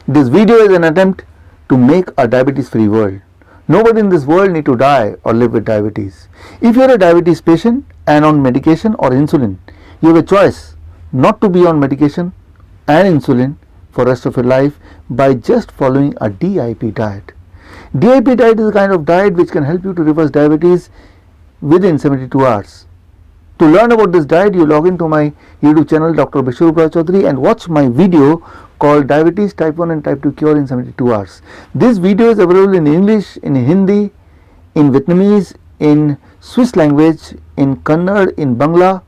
This video is an attempt to make a diabetes-free world. Nobody in this world need to die or live with diabetes. If you are a diabetes patient and on medication or insulin, you have a choice not to be on medication and insulin for the rest of your life by just following a DIP diet. DIP diet is a kind of diet which can help you to reverse diabetes within 72 hours. To learn about this diet, you log into my YouTube channel Dr. Biswaroop Chowdhury and watch my video called Diabetes Type 1 and Type 2 Cure in 72 Hours. This video is available in English, in Hindi, in Vietnamese, in Swiss language, in Kannada, in Bangla.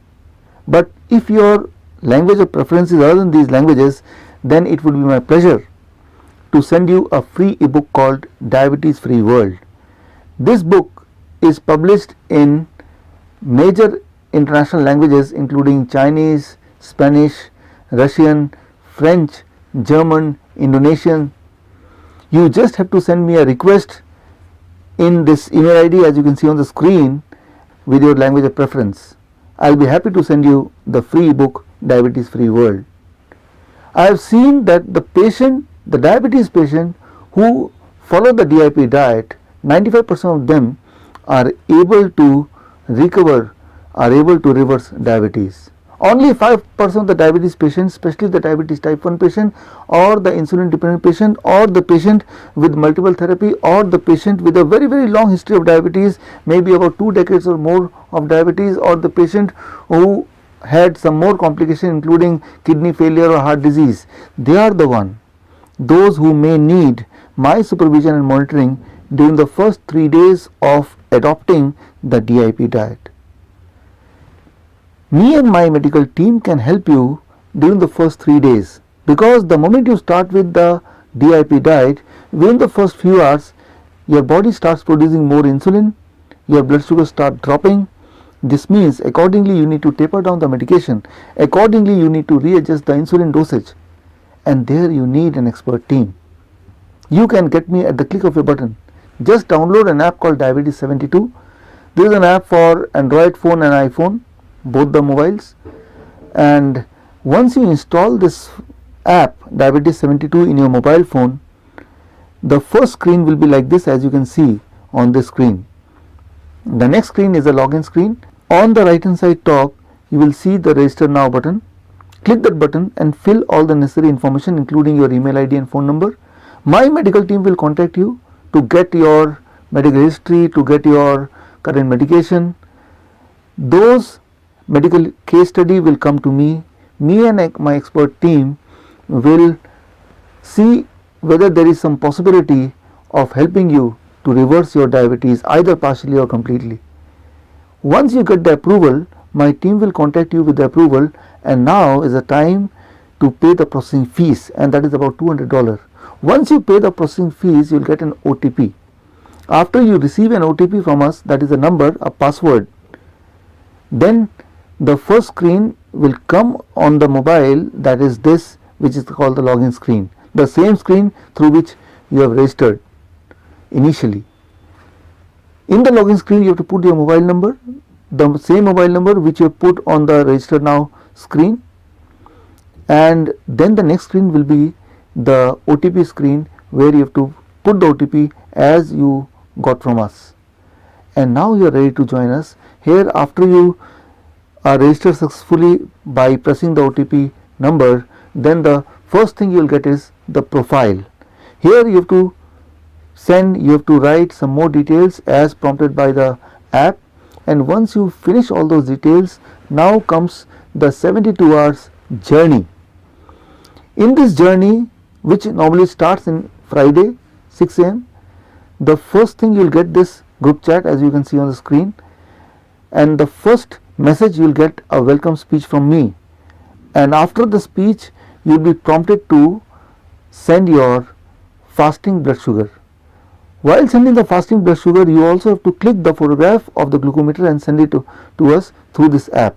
But if your language of preference is other than these languages, then it would be my pleasure to send you a free ebook called Diabetes Free World. This book is published in major international languages including Chinese, Spanish, Russian, French, German, Indonesian. You just have to send me a request in this email ID as you can see on the screen with your language of preference. I will be happy to send you the free book Diabetes Free World. I have seen that the diabetes patient who follow the DIP diet, 95% of them are able to recover, are able to reverse diabetes. Only 5% of the diabetes patients, especially the diabetes type 1 patient or the insulin dependent patient or the patient with multiple therapy or the patient with a very long history of diabetes, maybe about 2 decades or more of diabetes, or the patient who had some more complication including kidney failure or heart disease, they are the one, those who may need my supervision and monitoring during the first 3 days of adopting the DIP diet. Me and my medical team can help you during the first 3 days, because the moment you start with the DIP diet, within the first few hours your body starts producing more insulin, your blood sugars start dropping. This means accordingly you need to taper down the medication, accordingly you need to readjust the insulin dosage, and there you need an expert team. You can get me at the click of a button. Just download an app called Diabetes 72. There is an app for Android phone and iPhone, both the mobiles, and once you install this app Diabetes 72 in your mobile phone, the first screen will be like this as you can see on this screen. The next screen is a login screen. On the right hand side top you will see the register now button. Click that button and fill all the necessary information including your email ID and phone number. My medical team will contact you to get your medical history, to get your current medication. Those medical case study will come to me. Me and my expert team will see whether there is some possibility of helping you to reverse your diabetes either partially or completely. Once you get the approval, my team will contact you with the approval, and now is the time to pay the processing fees, and that is about $200. Once you pay the processing fees, you will get an OTP. After you receive an OTP from us, that is a number, a password, then the first screen will come on the mobile, that is this, which is called the login screen, the same screen through which you have registered initially. In the login screen you have to put your mobile number, the same mobile number which you have put on the register now screen, and then the next screen will be the OTP screen where you have to put the OTP as you got from us. And now you are ready to join us. Here, after you are registered successfully by pressing the OTP number, then the first thing you will get is the profile. Here you have to write some more details as prompted by the app, and once you finish all those details, now comes the 72 hours journey. In this journey, which normally starts in Friday 6 AM, the first thing you will get this group chat as you can see on the screen, and the first message you will get a welcome speech from me, and after the speech you will be prompted to send your fasting blood sugar. While sending the fasting blood sugar, you also have to click the photograph of the glucometer and send it to us through this app.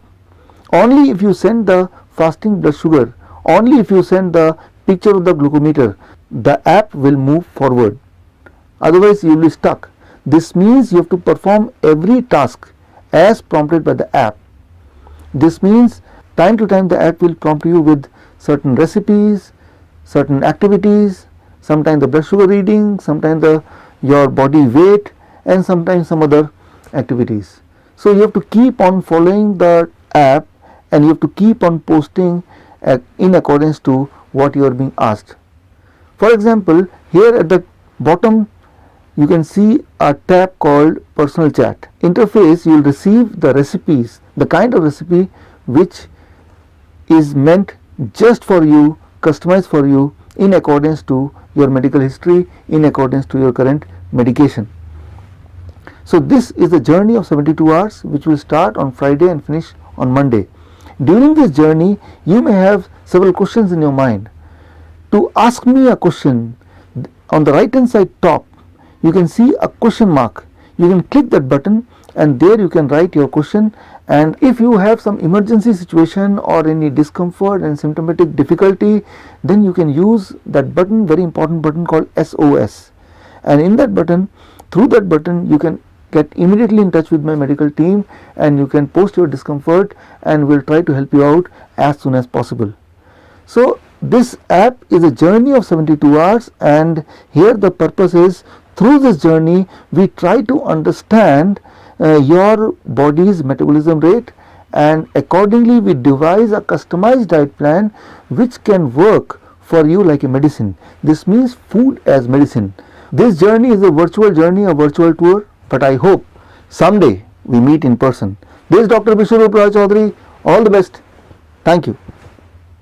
Only if you send the fasting blood sugar, only if you send the picture of the glucometer, the app will move forward. Otherwise you will be stuck. This means you have to perform every task as prompted by the app. This means time to time the app will prompt you with certain recipes, certain activities, sometimes the blood sugar reading, sometimes your body weight, and sometimes some other activities. So you have to keep on following the app, and you have to keep on posting in accordance to what you are being asked. For example, here at the bottom you can see a tab called personal chat interface. You will receive the recipes, the kind of recipe which is meant just for you, customized for you in accordance to your medical history, in accordance to your current medication. So this is the journey of 72 hours which will start on Friday and finish on Monday. During this journey you may have several questions in your mind. To ask me a question, on the right hand side top you can see a question mark. You can click that button and there you can write your question, and if you have some emergency situation or any discomfort and symptomatic difficulty, then you can use that button, very important button called SOS, and in that button, through that button you can get immediately in touch with my medical team and you can post your discomfort and we'll try to help you out as soon as possible. So this app is a journey of 72 hours, and here the purpose is, through this journey we try to understand your body's metabolism rate, and accordingly we devise a customized diet plan which can work for you like a medicine. This means food as medicine. This journey is a virtual journey, a virtual tour, but I hope someday we meet in person. This is Dr. Biswaroop Chowdhury. All the best. Thank you.